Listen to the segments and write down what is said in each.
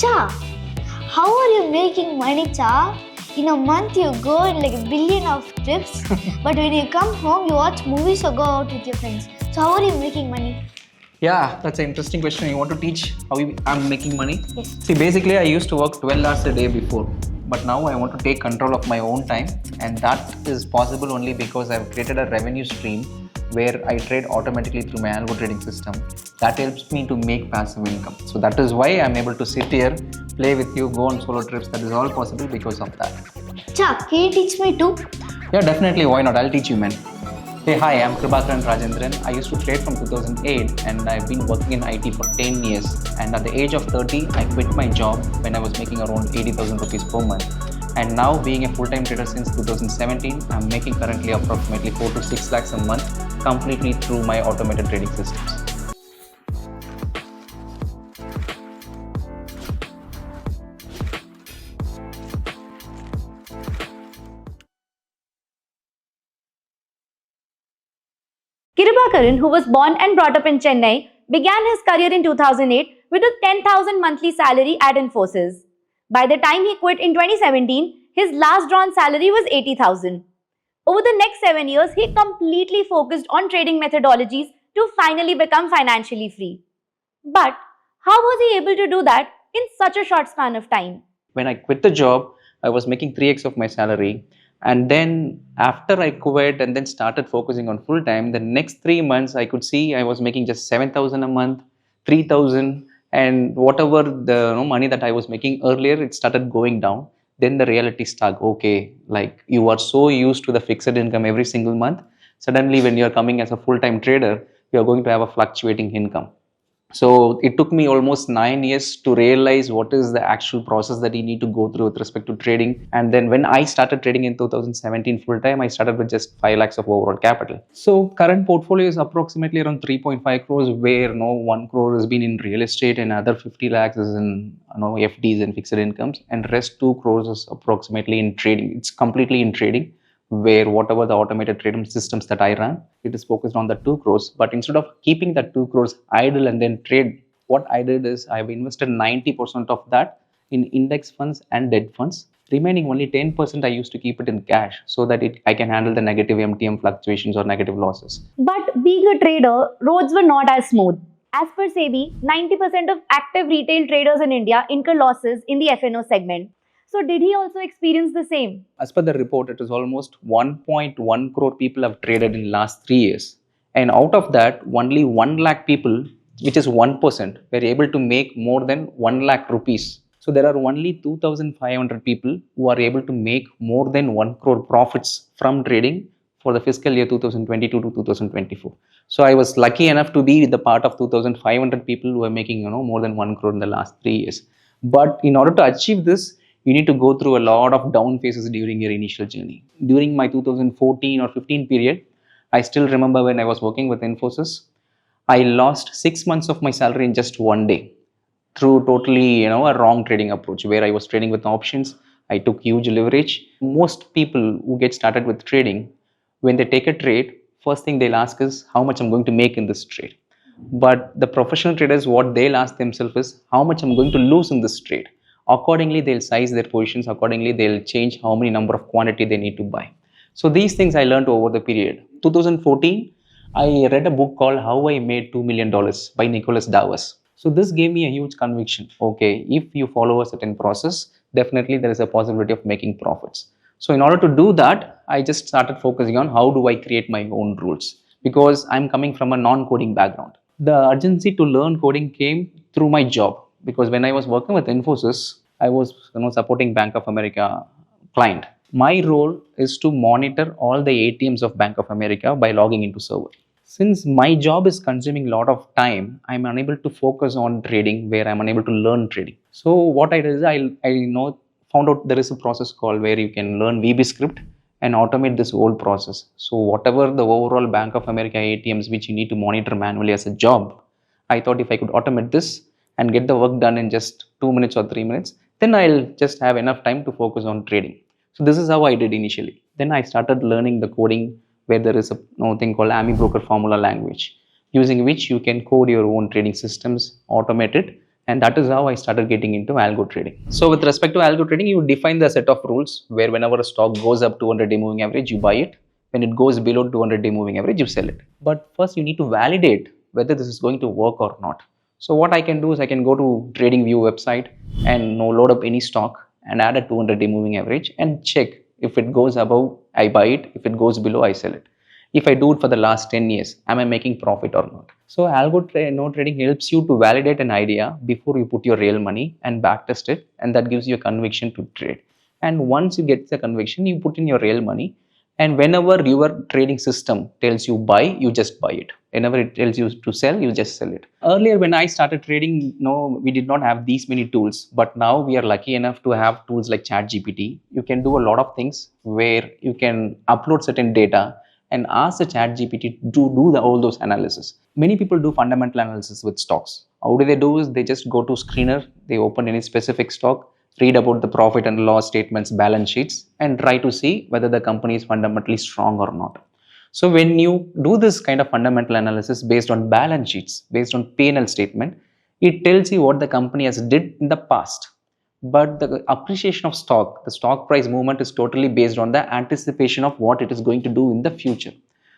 Cha, how are you making money, Cha? In a month you go on like a billion of trips, but when you come home you watch movies or go out with your friends. So how are you making money? Yeah, that's an interesting question. You want to teach how I'm making money? Yes. See, basically, I used to work 12 hours a day before, but now I want to take control of my own time, and that is possible only because I've created a revenue stream where I trade automatically through my algo trading system. That helps me to make passive income. So that is why I'm able to sit here, play with you, go on solo trips. That is all possible because of that. Cha, can you teach me too? Yeah, definitely. Why not? I'll teach you, man. Hey, hi, I'm Kribakaran Rajendran. I used to trade from 2008 and I've been working in IT for 10 years. And at the age of 30, I quit my job when I was making around 80,000 rupees per month. And now, being a full-time trader since 2017, I'm making currently approximately 4 to 6 lakhs a month completely through my automated trading systems. Kirubakaran, who was born and brought up in Chennai, began his career in 2008 with a 10,000 monthly salary at Infosys. By the time he quit in 2017, his last drawn salary was 80,000. Over the next 7 years, he completely focused on trading methodologies to finally become financially free. But how was he able to do that in such a short span of time? When I quit the job, I was making 3x of my salary. And then after I quit and then started focusing on full time, the next 3 months I could see I was making just 7,000 a month, 3,000, and whatever the money that I was making earlier, it started going down. Then the reality struck. Okay, like you are so used to the fixed income every single month. Suddenly, when you are coming as a full time trader, you are going to have a fluctuating income. So it took me almost 9 years to realize what is the actual process that you need to go through with respect to trading. And then when I started trading in 2017 full time, I started with just 5 lakhs of overall capital. So current portfolio is approximately around 3.5 crores, where 1 crore has been in real estate and other 50 lakhs is in FDs and fixed incomes, and rest 2 crores is approximately in trading. It's completely in trading, where whatever the automated trading systems that I run, it is focused on the 2 crores. But instead of keeping that 2 crores idle and then trade, what I did is I've invested 90% of that in index funds and debt funds. Remaining only 10% I used to keep it in cash so that I can handle the negative MTM fluctuations or negative losses. But being a trader, roads were not as smooth. As per SEBI, 90% of active retail traders in India incur losses in the FNO segment. So did he also experience the same? As per the report, it is almost 1.1 crore people have traded in last 3 years. And out of that, only 1 lakh people, which is 1%, were able to make more than 1 lakh rupees. So there are only 2,500 people who are able to make more than 1 crore profits from trading for the fiscal year 2022 to 2024. So I was lucky enough to be the part of 2,500 people who are making more than 1 crore in the last 3 years. But in order to achieve this, you need to go through a lot of down phases during your initial journey. During my 2014 or 15 period, I still remember when I was working with Infosys, I lost 6 months of my salary in just one day through totally a wrong trading approach, where I was trading with options. I took huge leverage. Most people who get started with trading, when they take a trade, first thing they'll ask is how much I'm going to make in this trade. But the professional traders, what they'll ask themselves is how much I'm going to lose in this trade. Accordingly, they'll size their positions. Accordingly, they'll change how many number of quantity they need to buy. So these things I learned over the period. 2014, I read a book called How I Made $2 Million by Nicholas Davos. So this gave me a huge conviction. Okay, if you follow a certain process, definitely there is a possibility of making profits. So in order to do that, I just started focusing on how do I create my own rules, because I'm coming from a non-coding background. The urgency to learn coding came through my job, because when I was working with Infosys, I was supporting Bank of America client. My role is to monitor all the ATMs of Bank of America by logging into server. Since my job is consuming a lot of time, I'm unable to focus on trading, where I'm unable to learn trading. So what I did is I found out there is a process called where you can learn VB script and automate this whole process. So whatever the overall Bank of America ATMs which you need to monitor manually as a job, I thought if I could automate this and get the work done in just 2 minutes or 3 minutes, then I'll just have enough time to focus on trading. So this is how I did initially. Then I started learning the coding, where there is a thing called AMI broker formula language, using which you can code your own trading systems, automate it, And that is how I started getting into algo trading. So with respect to algo trading, you define the set of rules where whenever a stock goes up 200-day moving average, you buy it. When it goes below 200-day moving average, you sell it. But first you need to validate whether this is going to work or not. So what I can do is I can go to TradingView website and load up any stock and add a 200-day moving average and check. If it goes above, I buy it. If it goes below, I sell it. If I do it for the last 10 years, am I making profit or not? So algo trading helps you to validate an idea before you put your real money and backtest it, and that gives you a conviction to trade. And once you get the conviction, you put in your real money, and whenever your trading system tells you buy, you just buy it. Whenever it tells you to sell, you just sell it. Earlier when I started trading, we did not have these many tools, but now we are lucky enough to have tools like ChatGPT. You can do a lot of things where you can upload certain data and ask the ChatGPT to do all those analysis. Many people do fundamental analysis with stocks. How do they do is they just go to screener, they open any specific stock, read about the profit and loss statements, balance sheets, and try to see whether the company is fundamentally strong or not. So when you do this kind of fundamental analysis based on balance sheets, based on P&L statement, it tells you what the company has did in the past. But the appreciation of stock, the stock price movement is totally based on the anticipation of what it is going to do in the future.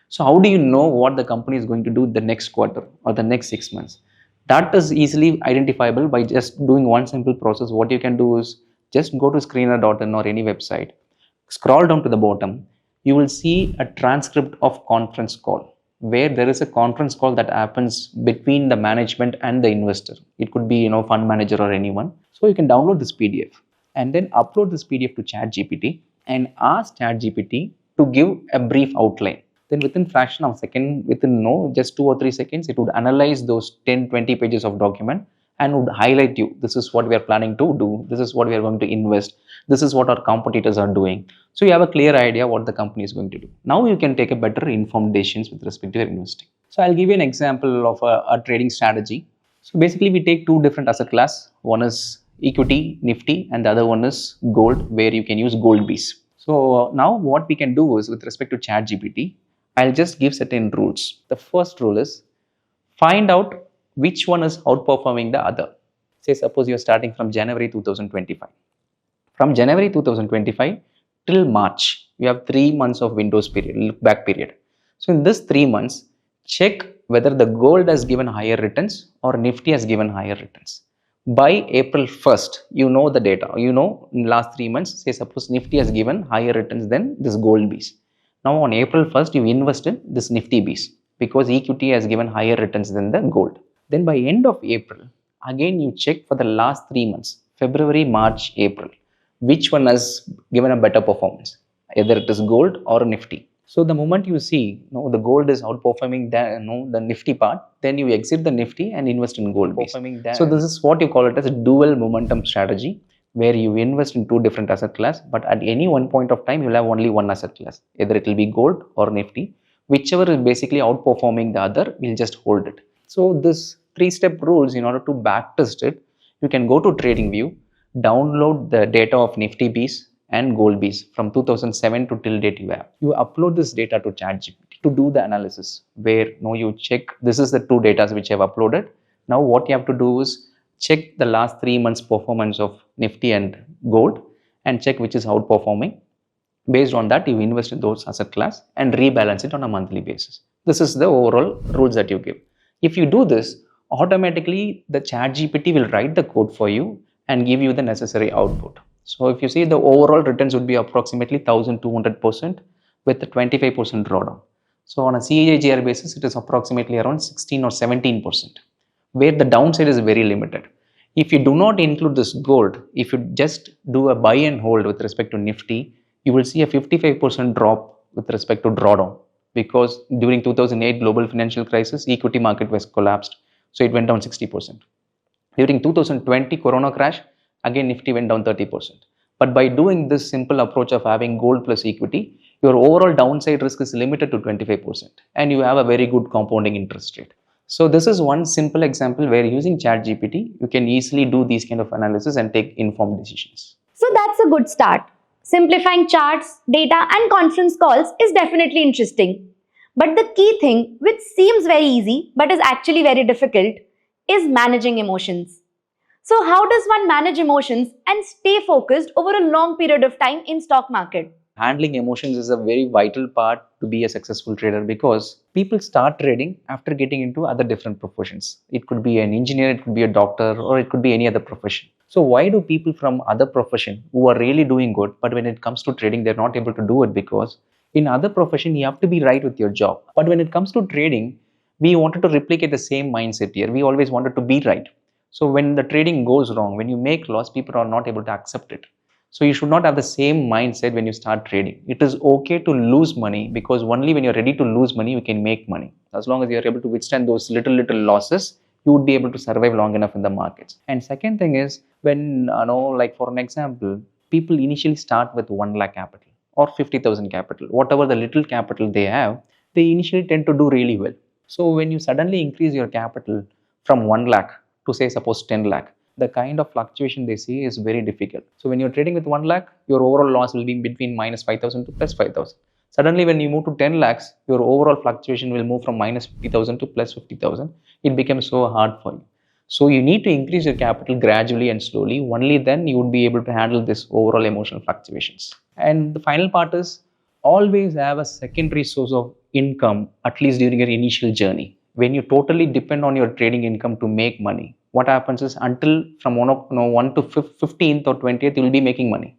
So how do you know what the company is going to do the next quarter or the next 6 months? That is easily identifiable by just doing one simple process. What you can do is just go to screener.in or any website, scroll down to the bottom, you will see a transcript of conference call, where there is a conference call that happens between the management and the investor. It could be fund manager or anyone. So you can download this PDF and then upload this PDF to ChatGPT and ask ChatGPT to give a brief outline. Then within fraction of a second, within just 2 or 3 seconds, it would analyze those 10-20 pages of document and would highlight you. This is what we are planning to do. This is what we are going to invest. This is what our competitors are doing. So you have a clear idea what the company is going to do. Now you can take a better informed decisions with respect to your investing. So I'll give you an example of a trading strategy. So basically we take two different asset class. One is equity, Nifty, and the other one is gold, where you can use gold bees. So now what we can do is with respect to ChatGPT, I'll just give certain rules. The first rule is find out which one is outperforming the other. Say suppose you're starting from January 2025. From January 2025 till March, you have 3 months of windows period, look back period. So in this 3 months, check whether the gold has given higher returns or Nifty has given higher returns. By April 1st, you know the data. In the last 3 months, say suppose Nifty has given higher returns than this gold bees. Now on April 1st, you invest in this Nifty bees because equity has given higher returns than the gold. Then by end of April, again you check for the last 3 months, February, March, April, which one has given a better performance, either it is gold or Nifty. So the moment you see the gold is outperforming the Nifty part, then you exit the Nifty and invest in gold bees. So this is what you call it as a dual momentum strategy, where you invest in two different asset class, but at any one point of time, you'll have only one asset class. Either it will be gold or Nifty. Whichever is basically outperforming the other, we'll just hold it. So this 3-step rules, in order to backtest it, you can go to TradingView, download the data of Nifty bees and gold bees from 2007 to till date you have. You upload this data to ChatGPT to do the analysis, where you check, this is the two data which I have uploaded. Now what you have to do is check the last 3 months performance of Nifty and gold and check which is outperforming. Based on that, you invest in those asset class and rebalance it on a monthly basis. This is the overall rules that you give. If you do this, automatically the ChatGPT will write the code for you and give you the necessary output. So if you see, the overall returns would be approximately 1200% with the 25% drawdown. So on a CAGR basis, it is approximately around 16 or 17%, where the downside is very limited. If you do not include this gold, if you just do a buy and hold with respect to Nifty, you will see a 55% drop with respect to drawdown, because during 2008 global financial crisis, equity market was collapsed. So it went down 60%. During 2020 Corona crash, again Nifty went down 30%. But by doing this simple approach of having gold plus equity, your overall downside risk is limited to 25% and you have a very good compounding interest rate. So this is one simple example where using ChatGPT, you can easily do these kind of analysis and take informed decisions. So that's a good start. Simplifying charts, data and conference calls is definitely interesting. But the key thing, which seems very easy but is actually very difficult, is managing emotions. So how does one manage emotions and stay focused over a long period of time in stock market? Handling emotions is a very vital part to be a successful trader, because people start trading after getting into other different professions. It could be an engineer, it could be a doctor, or it could be any other profession. So why do people from other profession who are really doing good, but when it comes to trading they're not able to do it? Because in other profession you have to be right with your job, but when it comes to trading we wanted to replicate the same mindset here. We always wanted to be right. So when the trading goes wrong, when you make loss, people are not able to accept it. So you should not have the same mindset when you start trading. It is okay to lose money, because only when you're ready to lose money, you can make money. As long as you're able to withstand those little losses, you would be able to survive long enough in the markets. And second thing is, when, like for an example, people initially start with 1 lakh capital or 50,000 capital, whatever the little capital they have, they initially tend to do really well. So when you suddenly increase your capital from 1 lakh to say suppose 10 lakh, the kind of fluctuation they see is very difficult. So when you're trading with 1 lakh, your overall loss will be between minus 5,000 to plus 5,000. Suddenly when you move to 10 lakhs, your overall fluctuation will move from minus 50,000 to plus 50,000. It becomes so hard for you. So you need to increase your capital gradually and slowly. Only then you would be able to handle this overall emotional fluctuations. And the final part is, always have a secondary source of income, at least during your initial journey. When you totally depend on your trading income to make money, what happens is, until from 1 to 15th or 20th, you will be making money.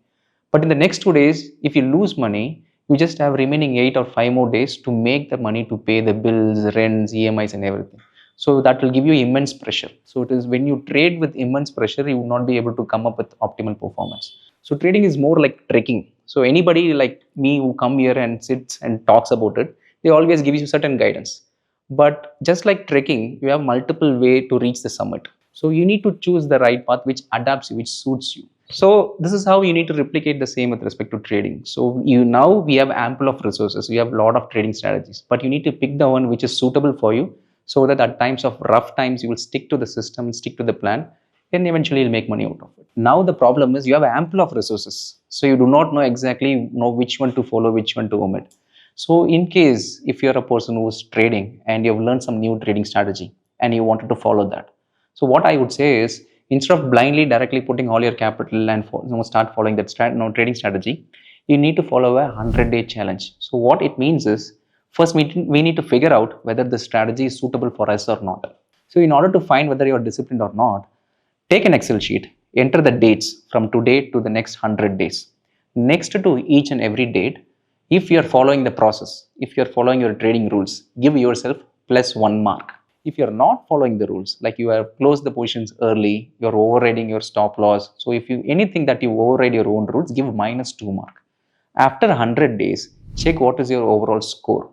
But in the next 2 days, if you lose money, you just have remaining 8 or 5 more days to make the money to pay the bills, rents, EMIs, and everything. So that will give you immense pressure. So it is when you trade with immense pressure, you will not be able to come up with optimal performance. So trading is more like trekking. So anybody like me who come here and sits and talks about it, they always give you certain guidance. But just like trekking, you have multiple way to reach the summit. So you need to choose the right path which adapts you, which suits you. So this is how you need to replicate the same with respect to trading. So now we have ample of resources. We have a lot of trading strategies, but you need to pick the one which is suitable for you, so that at times of rough times you will stick to the system, stick to the plan, and eventually you'll make money out of it. Now the problem is, you have ample of resources, so you do not know which one to follow, which one to omit. So in case if you're a person who's trading and you've learned some new trading strategy and you wanted to follow that, so what I would say is, instead of blindly directly putting all your capital and start following that trading strategy, you need to follow a 100-day challenge. So what it means is, first we need to figure out whether the strategy is suitable for us or not. So in order to find whether you're disciplined or not, take an Excel sheet, enter the dates from today to the next 100 days. Next to each and every date, if you're following the process, if you're following your trading rules, give yourself +1 mark. If you're not following the rules, like you have closed the positions early, you're overriding your stop loss. So if you anything that you override your own rules, give -2 mark. After 100 days, check what is your overall score.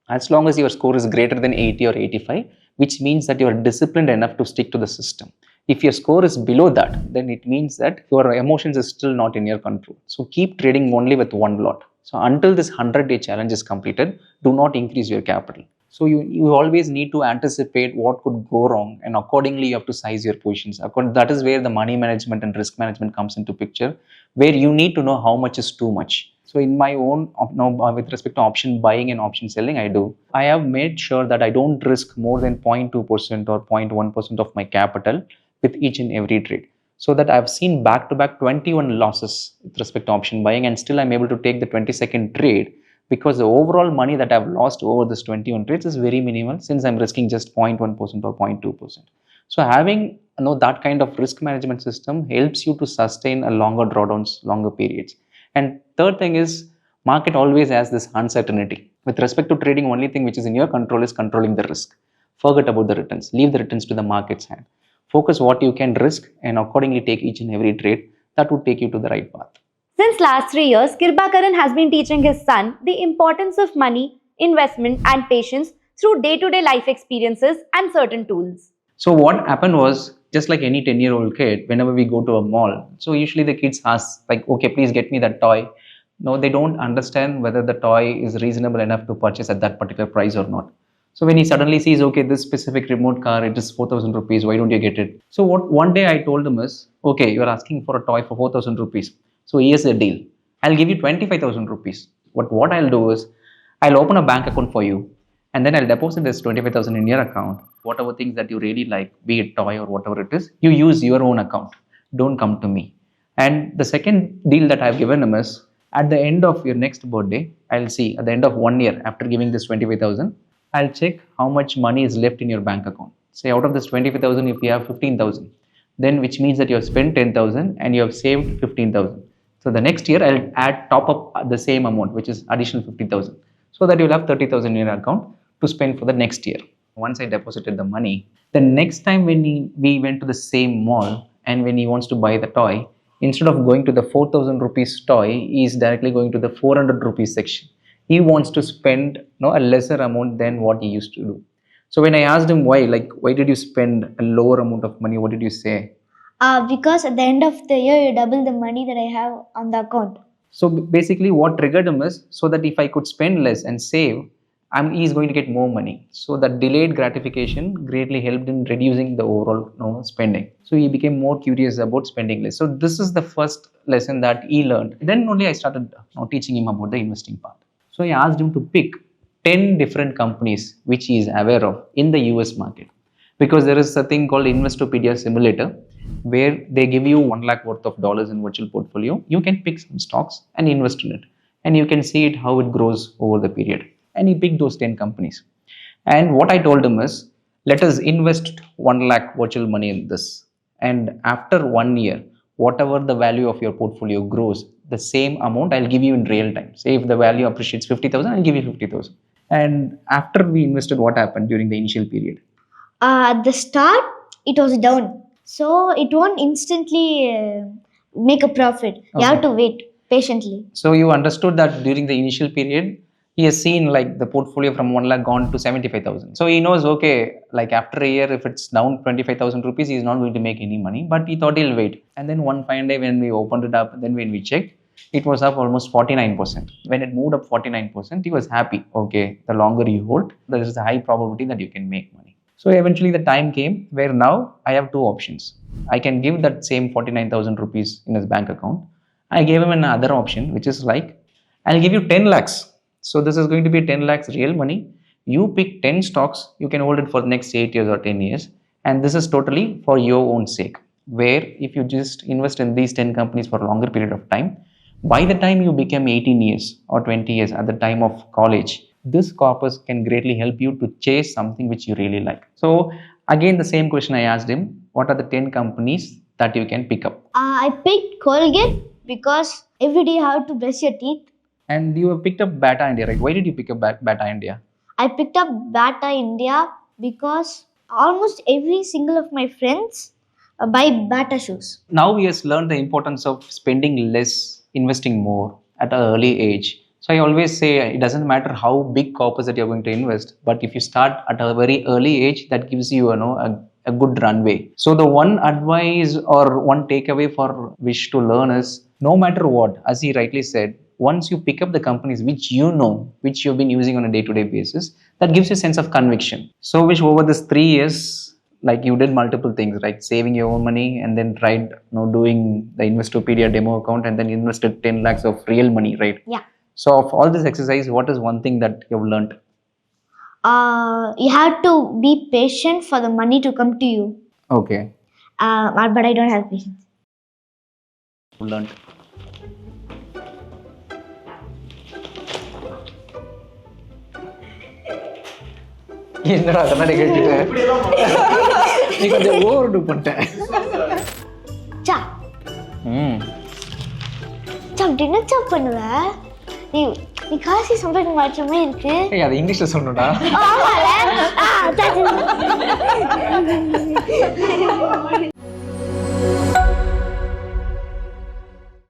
As long as your score is greater than 80 or 85, which means that you are disciplined enough to stick to the system. If your score is below that, then it means that your emotions is still not in your control. So keep trading only with one lot. So until this 100-day challenge is completed, do not increase your capital. So you always need to anticipate what could go wrong, and accordingly you have to size your positions. That is where the money management and risk management comes into picture, where you need to know how much is too much. So in my own, with respect to option buying and option selling, I have made sure that I don't risk more than 0.2% or 0.1% of my capital with each and every trade. So that I've seen back-to-back 21 losses with respect to option buying, and still I'm able to take the 22nd trade, because the overall money that I've lost over this 21 trades is very minimal, since I'm risking just 0.1% or 0.2%. So having that kind of risk management system helps you to sustain a longer drawdowns, longer periods. And third thing is, market always has this uncertainty. With respect to trading, only thing which is in your control is controlling the risk. Forget about the returns. Leave the returns to the market's hand. Focus what you can risk and accordingly take each and every trade. That would take you to the right path. Since last 3 years, Kirbakaran has been teaching his son the importance of money, investment and patience through day-to-day life experiences and certain tools. So what happened was, just like any 10-year-old kid, whenever we go to a mall, so usually the kids ask like, okay, please get me that toy. No, they don't understand whether the toy is reasonable enough to purchase at that particular price or not. So when he suddenly sees, okay, this specific remote car, it is 4,000 rupees, why don't you get it? So what one day I told him is, okay, you're asking for a toy for 4,000 rupees. So here's the deal. I'll give you 25,000 rupees. But what I'll do is, I'll open a bank account for you. and then I'll deposit this 25,000 in your account. Whatever things that you really like, be it toy or whatever it is, you use your own account. Don't come to me. And the second deal that I've given him is, at the end of your next birthday, I'll see at the end of 1 year after giving this 25,000, I'll check how much money is left in your bank account. Say out of this 25,000, if you have 15,000, then which means that you have spent 10,000 and you have saved 15,000. So the next year I'll add top up the same amount, which is additional 50,000, so that you'll have 30,000 in your account to spend for the next year. Once I deposited the money, the next time when we went to the same mall and when he wants to buy the toy, instead of going to the 4,000 rupees toy, he is directly going to the 400 rupees section. He wants to spend a lesser amount than what he used to do. So when I asked him why did you spend a lower amount of money, what did you say? Because at the end of the year, you double the money that I have on the account. So basically what triggered him is, so that if I could spend less and save, he's going to get more money. So that delayed gratification greatly helped in reducing the overall spending. So he became more curious about spending less. So this is the first lesson that he learned. Then only I started teaching him about the investing part. So I asked him to pick 10 different companies which he is aware of in the US market. Because there is a thing called Investopedia Simulator, where they give you 1 lakh worth of dollars in virtual portfolio. You can pick some stocks and invest in it. And you can see it how it grows over the period. And he picked those 10 companies. And what I told him is, let us invest 1 lakh virtual money in this. And after 1 year, whatever the value of your portfolio grows, the same amount I'll give you in real time. Say if the value appreciates 50,000, I'll give you 50,000. And after we invested, what happened during the initial period? At the start, it was down. So it won't instantly make a profit. You have to wait patiently. So you understood that during the initial period, he has seen like the portfolio from 1 lakh gone to 75,000. So he knows, okay, like after a year, if it's down 25,000 rupees, he's not going to make any money, but he thought he'll wait. And then one fine day when we opened it up, then when we checked, it was up almost 49%. When it moved up 49%, he was happy. Okay, the longer you hold, there is a high probability that you can make money. So eventually the time came where now I have two options. I can give that same 49,000 rupees in his bank account. I gave him another option, which is like, I'll give you 10 lakhs. So this is going to be 10 lakhs real money. You pick 10 stocks, you can hold it for the next 8 years or 10 years. And this is totally for your own sake, where if you just invest in these 10 companies for a longer period of time, by the time you become 18 years or 20 years at the time of college, this corpus can greatly help you to chase something which you really like. So again, the same question I asked him, what are the 10 companies that you can pick up? I picked Colgate because every day you have to brush your teeth. And you have picked up Bata India, right? Why did you pick up Bata India? I picked up Bata India because almost every single of my friends buy Bata shoes. Now we have learned the importance of spending less, investing more at an early age. So I always say it doesn't matter how big corpus that you're going to invest, but if you start at a very early age, that gives you, a good runway. So the one advice or one takeaway for which to learn is, no matter what, as he rightly said, once you pick up the companies which which you've been using on a day-to-day basis, that gives you a sense of conviction. So which over this 3 years, like you did multiple things, right? Saving your own money and then tried doing the Investopedia demo account and then invested 10 lakhs of real money, right? Yeah. So of all this exercise, what is one thing that you've learned? You have to be patient for the money to come to you. Okay. But I don't have patience. Learned. என்னடா கண்ணாடி கேட்டுட்டு நீ கொஞ்சம் over two பண்ணிட்ட. சா என்ன சா பண்ணுவ நீ நீ காசி சம்பாதிக்க மாற்றமே இருக்கு. அது இங்கிலீஷ்ல சொல்லணும்டா.